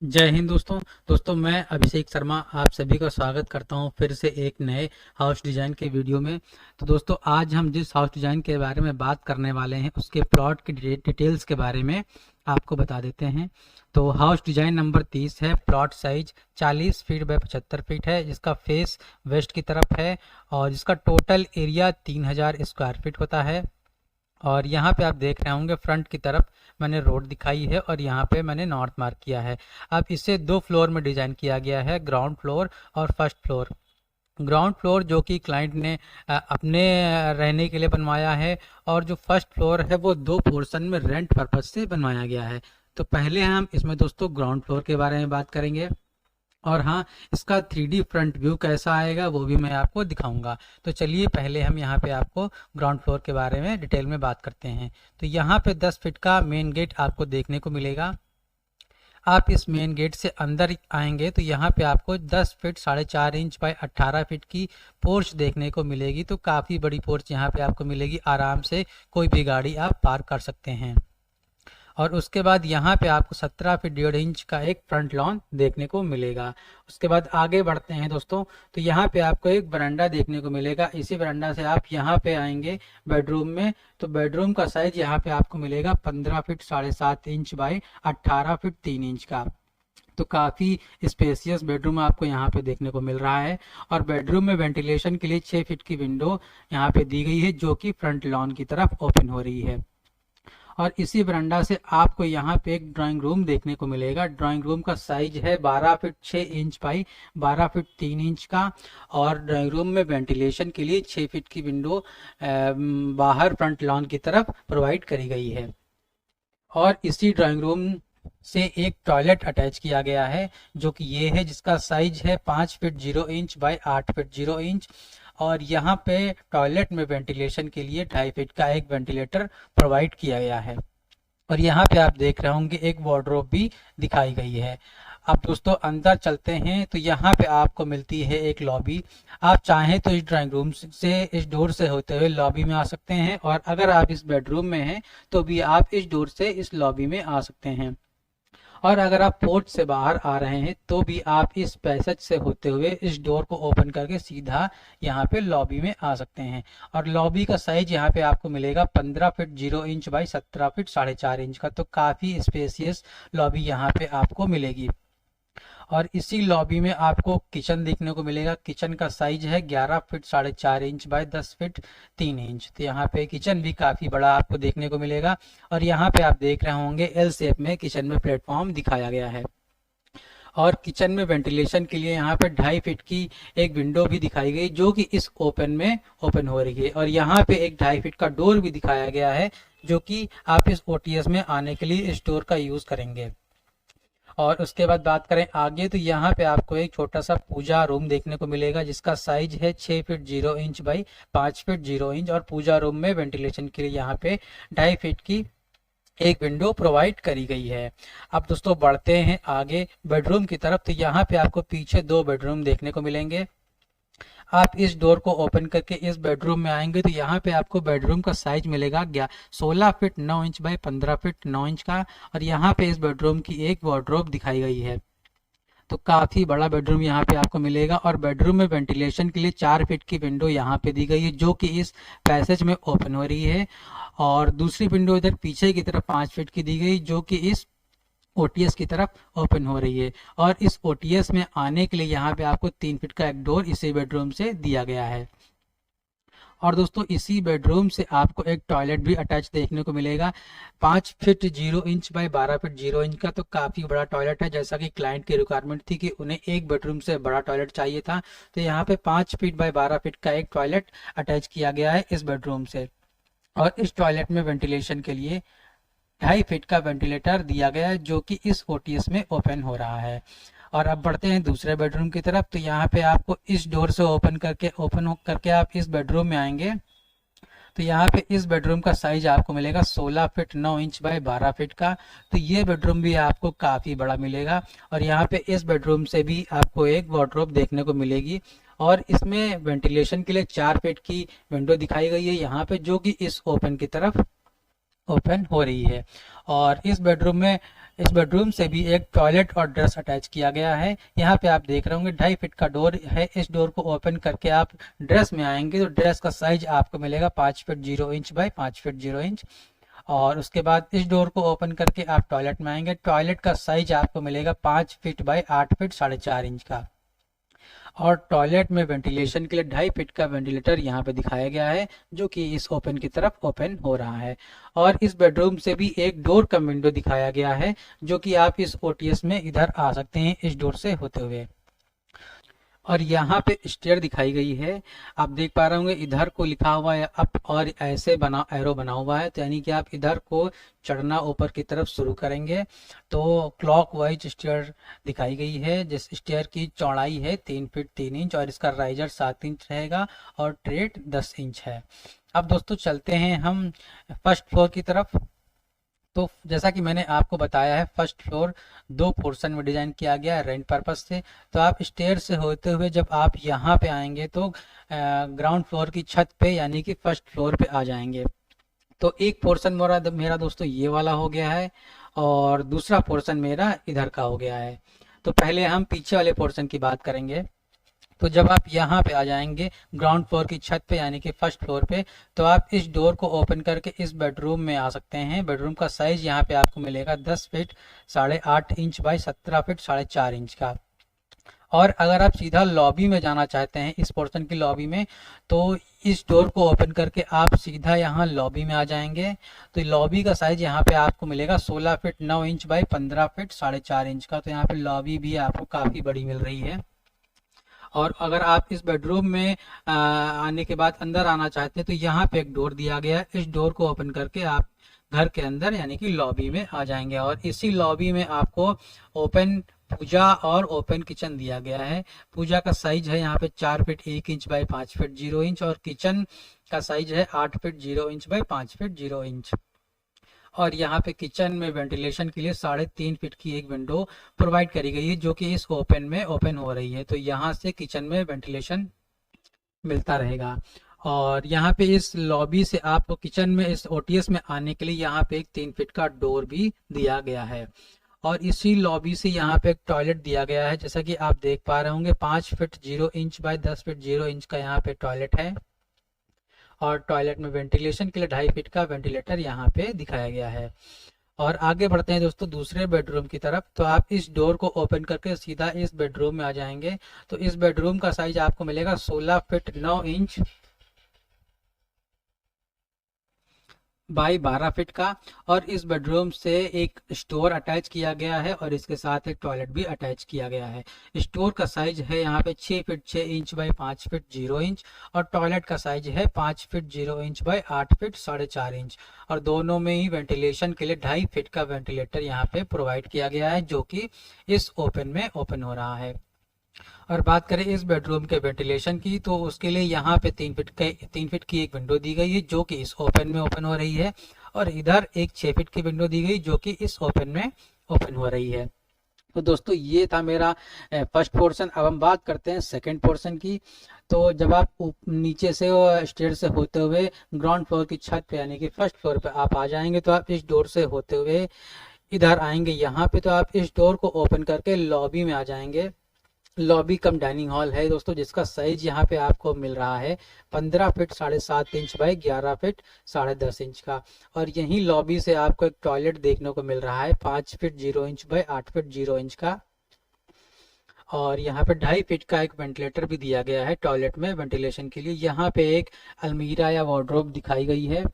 जय हिंद दोस्तों मैं अभिषेक शर्मा आप सभी का स्वागत करता हूं फिर से एक नए हाउस डिजाइन के वीडियो में। तो दोस्तों आज हम जिस हाउस डिजाइन के बारे में बात करने वाले हैं उसके प्लॉट की डिटेल्स के बारे में आपको बता देते हैं। तो हाउस डिजाइन नंबर 30 है। Plot size 40 feet by 75 feet है, जिसका फेस वेस्ट की तरफ है और जिसका टोटल एरिया 3000 स्क्वायर फीट होता है। और यहाँ पे आप देख रहे होंगे फ्रंट की तरफ मैंने रोड दिखाई है और यहाँ पे मैंने नॉर्थ मार्क किया है। अब इसे दो फ्लोर में डिज़ाइन किया गया है, ग्राउंड फ्लोर और फर्स्ट फ्लोर। ग्राउंड फ्लोर जो कि क्लाइंट ने अपने रहने के लिए बनवाया है, और जो फर्स्ट फ्लोर है वो दो पोर्शन में रेंट पर्पज से बनवाया गया है। तो पहले हम इसमें दोस्तों ग्राउंड फ्लोर के बारे में बात करेंगे, और हाँ, इसका 3D फ्रंट व्यू कैसा आएगा वो भी मैं आपको दिखाऊंगा। तो चलिए पहले हम यहाँ पे आपको ग्राउंड फ्लोर के बारे में डिटेल में बात करते हैं। तो यहाँ पे 10 फीट का मेन गेट आपको देखने को मिलेगा। आप इस मेन गेट से अंदर आएंगे तो यहाँ पे आपको 10 फीट 4.5 इंच बाय 18 फीट की पोर्च देखने को मिलेगी। तो काफ़ी बड़ी पोर्च यहाँ पे आपको मिलेगी, आराम से कोई भी गाड़ी आप पार्क कर सकते हैं। और उसके बाद यहाँ पे आपको 17 फीट 1.5 इंच का एक फ्रंट लॉन देखने को मिलेगा। उसके बाद आगे बढ़ते हैं दोस्तों, तो यहाँ पे आपको एक बरांडा देखने को मिलेगा। इसी बरांडा से आप यहाँ पे आएंगे बेडरूम में, तो बेडरूम का साइज यहाँ पे आपको मिलेगा 15 feet 7.5 inch by 18 feet 3 inch का। तो काफ़ी स्पेसियस बेडरूम आपको यहाँ पे देखने को मिल रहा है। और बेडरूम में वेंटिलेशन के लिए 6 फीट की विंडो यहाँ पे दी गई है, जो कि फ्रंट लॉन की तरफ ओपन हो रही है। और इसी बरांडा से आपको यहाँ पे एक ड्राइंग रूम देखने को मिलेगा। ड्राइंग रूम का साइज है 12 feet 6 inch by 12 feet 3 inch का। और ड्राइंग रूम में वेंटिलेशन के लिए 6 फीट की विंडो बाहर फ्रंट लॉन की तरफ प्रोवाइड करी गई है। और इसी ड्राइंग रूम से एक टॉयलेट अटैच किया गया है, जो कि ये है, जिसका साइज है 5 feet 0 inch by 8 feet 0 inch. और यहाँ पे टॉयलेट में वेंटिलेशन के लिए 2.5 फीट का एक वेंटिलेटर प्रोवाइड किया गया है। और यहाँ पे आप देख रहे होंगे एक वार्डरोब भी दिखाई गई है। अब दोस्तों अंदर चलते हैं, तो यहाँ पे आपको मिलती है एक लॉबी। आप चाहें तो इस ड्राइंग रूम से इस डोर से होते हुए लॉबी में आ सकते हैं, और अगर आप इस बेडरूम में हैं तो भी आप इस डोर से इस लॉबी में आ सकते हैं। और अगर आप पोर्ट से बाहर आ रहे हैं तो भी आप इस पैसेज से होते हुए इस डोर को ओपन करके सीधा यहाँ पे लॉबी में आ सकते हैं। और लॉबी का साइज यहाँ पे आपको मिलेगा 15 feet 0 inch by 17 feet 4.5 inch का। तो काफ़ी स्पेसियस लॉबी यहाँ पे आपको मिलेगी। और इसी लॉबी में आपको किचन देखने को मिलेगा। किचन का साइज है 11 feet 4.5 inch by 10 feet 3 inch. तो यहाँ पे किचन भी काफ़ी बड़ा आपको देखने को मिलेगा। और यहाँ पे आप देख रहे होंगे एल शेप में किचन में प्लेटफॉर्म दिखाया गया है। और किचन में वेंटिलेशन के लिए यहाँ पे 2.5 फीट की एक विंडो भी दिखाई गई, जो कि इस ओपन में ओपन हो रही है। और यहाँ पे एक 2.5 फीट का डोर भी दिखाया गया है, जो कि आप इस ओटीएस में आने के लिए इस डोर का यूज़ करेंगे। और उसके बाद बात करें आगे, तो यहाँ पे आपको एक छोटा सा पूजा रूम देखने को मिलेगा, जिसका साइज है 6 feet 0 inch by 5 feet 0 inch. और पूजा रूम में वेंटिलेशन के लिए यहाँ पे 2.5 फीट की एक विंडो प्रोवाइड करी गई है। अब दोस्तों बढ़ते हैं आगे बेडरूम की तरफ, तो यहाँ पे आपको पीछे दो बेडरूम देखने को मिलेंगे। आप इस डोर को ओपन करके इस बेडरूम में आएंगे तो यहाँ पे आपको बेडरूम का साइज मिलेगा 16 feet 9 inch by 15 feet 9 inch का। और यहाँ पे इस बेडरूम की एक वार्डरोब दिखाई गई है। तो काफ़ी बड़ा बेडरूम यहाँ पे आपको मिलेगा। और बेडरूम में वेंटिलेशन के लिए 4 फीट की विंडो यहाँ पे दी गई है, जो कि इस पैसेज में ओपन हो रही है। और दूसरी विंडो इधर पीछे की तरफ 5 फीट की दी गई, जो कि इस ओटीएस की तरफ ओपन हो रही है। और इस ओटीएस में आने के लिए यहाँ पे आपको 3 फीट का एक डोर इसी बेडरूम से दिया गया है। और दोस्तों इसी बेडरूम से आपको एक टॉयलेट भी अटैच देखने को मिलेगा, 5 feet 0 inch by 12 feet 0 inch का। तो काफ़ी बड़ा टॉयलेट है, जैसा कि क्लाइंट की रिक्वायरमेंट थी कि उन्हें एक बेडरूम से बड़ा टॉयलेट चाहिए था। तो यहाँ पे 5 फीट बाय 12 फीट का एक टॉयलेट अटैच किया गया है इस बेडरूम से। और इस टॉयलेट में वेंटिलेशन के लिए 2.5 फीट का वेंटिलेटर दिया गया है, जो कि इस ओटीएस में ओपन हो रहा है। और अब बढ़ते हैं दूसरे बेडरूम की तरफ, तो यहाँ पे आपको इस डोर से ओपन करके आप इस बेडरूम में आएंगे। तो यहाँ पे इस बेडरूम का साइज आपको मिलेगा 16 फीट 9 इंच बाय 12 फीट का। तो ये बेडरूम भी आपको काफ़ी बड़ा मिलेगा। और यहाँ पे इस बेडरूम से भी आपको एक वार्डरोब देखने को मिलेगी। और इसमें वेंटिलेशन के लिए 4 फीट की विंडो दिखाई गई है यहाँ पे, जो कि इस ओपन की तरफ ओपन हो रही है। और इस बेडरूम में इस बेडरूम से भी एक टॉयलेट और ड्रेस अटैच किया गया है। यहाँ पे आप देख रहे होंगे 2.5 फीट का डोर है। इस डोर को ओपन करके आप ड्रेस में आएंगे तो ड्रेस का साइज आपको मिलेगा 5 feet 0 inch by 5 feet 0 inch. और उसके बाद इस डोर को ओपन करके आप टॉयलेट में आएंगे। टॉयलेट का साइज आपको मिलेगा 5 फीट बाय 8 फीट 4.5 इंच का। और टॉयलेट में वेंटिलेशन के लिए 2.5 फीट का वेंटिलेटर यहाँ पे दिखाया गया है, जो कि इस ओपन की तरफ ओपन हो रहा है। और इस बेडरूम से भी एक डोर कम विंडो दिखाया गया है, जो कि आप इस ओटीएस में इधर आ सकते हैं इस डोर से होते हुए। और यहाँ पे स्टेयर दिखाई गई है, आप देख पा रहे होंगे इधर को लिखा हुआ है अप और ऐसे बना एरो बना हुआ है, तो यानी कि आप इधर को चढ़ना ऊपर की तरफ शुरू करेंगे तो क्लॉक वाइज स्टेयर दिखाई गई है। जिस स्टेयर की चौड़ाई है 3 फीट 3 इंच और इसका राइजर 7 इंच रहेगा और ट्रेड 10 इंच है। अब दोस्तों चलते हैं हम फर्स्ट फ्लोर की तरफ। तो जैसा कि मैंने आपको बताया है, फर्स्ट फ्लोर 2 पोर्शन में डिजाइन किया गया है रेंट पर्पस से। तो आप स्टेयर से होते हुए जब आप यहाँ पे आएंगे तो ग्राउंड फ्लोर की छत पे यानी कि फर्स्ट फ्लोर पे आ जाएंगे। तो एक पोर्शन मेरा दोस्तों ये वाला हो गया है और दूसरा पोर्शन मेरा इधर का हो गया है। तो पहले हम पीछे वाले पोर्शन की बात करेंगे। तो जब आप यहाँ पे आ जाएंगे ग्राउंड फ्लोर की छत पे यानी कि फर्स्ट फ्लोर पे, तो आप इस डोर को ओपन करके इस बेडरूम में आ सकते हैं। बेडरूम का साइज यहाँ पे आपको मिलेगा 10 feet 8.5 inch by 17 feet 4.5 inch का। और अगर आप सीधा लॉबी में जाना चाहते हैं इस पोर्शन की लॉबी में, तो इस डोर को ओपन करके आप सीधा यहाँ लॉबी में आ जाएंगे। तो लॉबी का साइज यहाँ पे आपको मिलेगा 16 feet 9 inch by 15 feet 4.5 inch का। तो यहाँ पे लॉबी भी आपको काफी बड़ी मिल रही है। और अगर आप इस बेडरूम में आने के बाद अंदर आना चाहते हैं तो यहाँ पे एक डोर दिया गया है। इस डोर को ओपन करके आप घर के अंदर यानी कि लॉबी में आ जाएंगे। और इसी लॉबी में आपको ओपन पूजा और ओपन किचन दिया गया है। पूजा का साइज है यहाँ पे 4 feet 1 inch by 5 feet 0 inch और किचन का साइज है 8 feet 0 inch by 5 feet 0 inch. और यहाँ पे किचन में वेंटिलेशन के लिए 3.5 फीट की एक विंडो प्रोवाइड करी गई है, जो कि इस ओपन में ओपन हो रही है। तो यहाँ से किचन में वेंटिलेशन मिलता रहेगा। और यहाँ पे इस लॉबी से आपको किचन में इस ओटीएस में आने के लिए यहाँ पे एक 3 फीट का डोर भी दिया गया है। और इसी लॉबी से यहाँ पे एक टॉयलेट दिया गया है, जैसा कि आप देख पा रहे होंगे 5 feet 0 inch by 10 feet 0 inch का यहाँ पे टॉयलेट है। और टॉयलेट में वेंटिलेशन के लिए 2.5 फीट का वेंटिलेटर यहाँ पे दिखाया गया है। और आगे बढ़ते हैं दोस्तों दूसरे बेडरूम की तरफ। तो आप इस डोर को ओपन करके सीधा इस बेडरूम में आ जाएंगे। तो इस बेडरूम का साइज आपको मिलेगा 16 फीट 9 इंच बाई 12 फीट का। और इस बेडरूम से एक स्टोर अटैच किया गया है और इसके साथ एक टॉयलेट भी अटैच किया गया है। स्टोर का साइज है यहाँ पे 6 feet 6 inch by 5 feet 0 inch और टॉयलेट का साइज है 5 feet 0 inch by 8 feet 4.5 inch. और दोनों में ही वेंटिलेशन के लिए 2.5 फीट का वेंटिलेटर यहाँ पे प्रोवाइड किया गया है, जो कि इस ओपन में ओपन हो रहा है। और बात करें इस बेडरूम के वेंटिलेशन की, तो उसके लिए यहाँ पे 3 फीट की एक विंडो दी गई है, जो कि इस ओपन में ओपन हो रही है। और इधर एक 6 फीट की विंडो दी गई, जो कि इस ओपन में ओपन हो रही है। तो दोस्तों ये था मेरा फर्स्ट पोर्शन। अब हम बात करते हैं सेकंड पोर्शन की। तो जब आप नीचे से स्टेयर से होते हुए ग्राउंड फ्लोर की छत पे यानी कि फर्स्ट फ्लोर पे आप आ जाएंगे, तो आप इस डोर से होते हुए इधर आएंगे यहाँ पे। तो आप इस डोर को ओपन करके लॉबी में आ जाएंगे। लॉबी कम डाइनिंग हॉल है दोस्तों, जिसका साइज यहाँ पे आपको मिल रहा है 15 feet 7.5 inch by 11 feet 10.5 inch का। और यही लॉबी से आपको एक टॉयलेट देखने को मिल रहा है 5 feet 0 inch by 8 feet 0 inch का। और यहाँ पे 2.5 फीट का एक वेंटिलेटर भी दिया गया है टॉयलेट में वेंटिलेशन के लिए। यहाँ पे एक अलमीरा या वार्डरोब दिखाई गई है।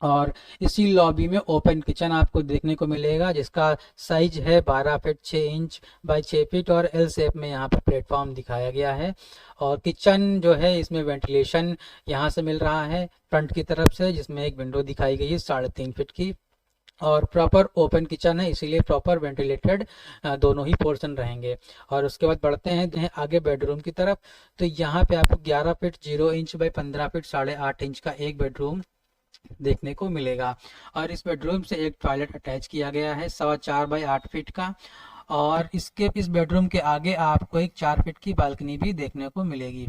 और इसी लॉबी में ओपन किचन आपको देखने को मिलेगा, जिसका साइज है 12 फीट 6 इंच बाई 6 फीट और एल शेप में यहाँ पे प्लेटफॉर्म दिखाया गया है। और किचन जो है इसमें वेंटिलेशन यहाँ से मिल रहा है फ्रंट की तरफ से, जिसमें एक विंडो दिखाई गई है 3.5 फीट की। और प्रॉपर ओपन किचन है, इसीलिए प्रॉपर वेंटिलेटेड दोनों ही पोर्शन रहेंगे। और उसके बाद बढ़ते हैं आगे बेडरूम की तरफ। तो यहाँ पे आपको 11 feet 0 inch by 15 feet 8.5 inch का एक बेडरूम देखने को मिलेगा। और इस बेडरूम से एक टॉयलेट अटैच किया गया है 4.25 बाई 8 फीट का। और इस बेडरूम के आगे आपको एक 4 फीट की बालकनी भी देखने को मिलेगी।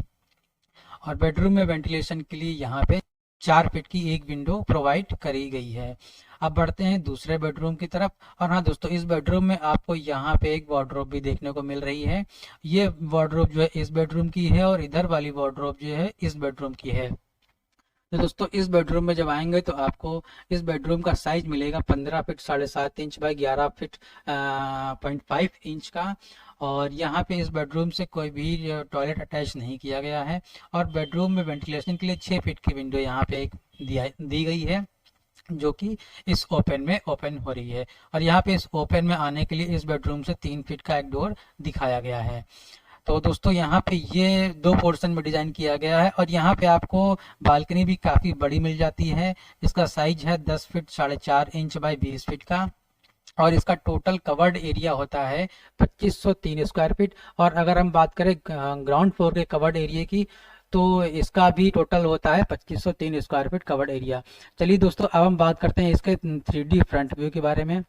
और बेडरूम में वेंटिलेशन के लिए यहाँ पे 4 फीट की एक विंडो प्रोवाइड करी गई है। अब बढ़ते हैं दूसरे बेडरूम की तरफ। और हाँ दोस्तों, इस बेडरूम में आपको यहाँ पे एक वार्डरोब भी देखने को मिल रही है। ये वार्डरोब जो है इस बेडरूम की है और इधर वाली वार्डरोब जो है इस बेडरूम की है। तो दोस्तों इस बेडरूम में जब आएंगे तो आपको इस बेडरूम का साइज मिलेगा 15 feet 7.5 inch by 11 feet 0.5 inch का। और यहाँ पे इस बेडरूम से कोई भी टॉयलेट अटैच नहीं किया गया है। और बेडरूम में वेंटिलेशन के लिए 6 फीट की विंडो यहाँ पे एक दी गई है, जो कि इस ओपन में ओपन हो रही है। और यहाँ पे इस ओपन में आने के लिए इस बेडरूम से 3 फीट का एक डोर दिखाया गया है। तो दोस्तों यहाँ पे ये 2 पोर्शन में डिजाइन किया गया है। और यहाँ पे आपको बालकनी भी काफी बड़ी मिल जाती है। इसका साइज है 10 फीट 4.5 इंच बाई 20 फीट का। और इसका टोटल कवर्ड एरिया होता है 2503 स्क्वायर फीट। और अगर हम बात करें ग्राउंड फ्लोर के कवर्ड एरिया की, तो इसका भी टोटल होता है 2503 स्क्वायर फीट कवर्ड एरिया। चलिए दोस्तों, अब हम बात करते हैं इसके 3D फ्रंट व्यू के बारे में।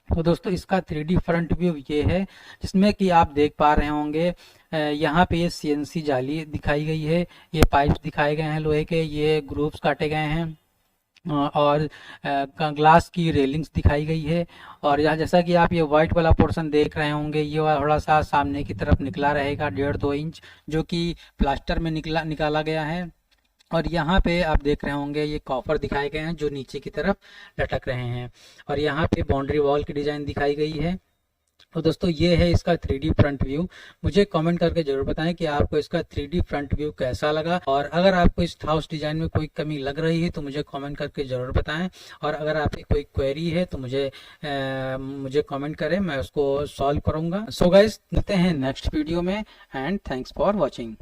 तो दोस्तों इसका 3D फ्रंट व्यू ये है, जिसमें कि आप देख पा रहे होंगे यहाँ पे ये CNC जाली दिखाई गई है, ये पाइप्स दिखाए गए हैं लोहे के, ये ग्रूव्स काटे गए हैं, और ग्लास की रेलिंग्स दिखाई गई है। और यहाँ जैसा कि आप ये व्हाइट वाला पोर्शन देख रहे होंगे, ये थोड़ा सा सामने की तरफ निकला रहेगा 1.5-2 इंच, जो कि प्लास्टर में निकाला गया है। और यहाँ पे आप देख रहे होंगे ये कॉपर दिखाए गए हैं जो नीचे की तरफ लटक रहे हैं। और यहाँ पे बाउंड्री वॉल की डिजाइन दिखाई गई है। तो दोस्तों ये है इसका 3D फ्रंट व्यू। मुझे कमेंट करके जरूर बताएं कि आपको इसका 3D फ्रंट व्यू कैसा लगा। और अगर आपको इस हाउस डिजाइन में कोई कमी लग रही है तो मुझे कमेंट करके जरूर बताएं। और अगर आपकी कोई क्वेरी है तो मुझे कमेंट करें, मैं उसको सॉल्व करूंगा। सो गाइस, मिलते हैं नेक्स्ट वीडियो में, एंड थैंक्स फॉर वॉचिंग।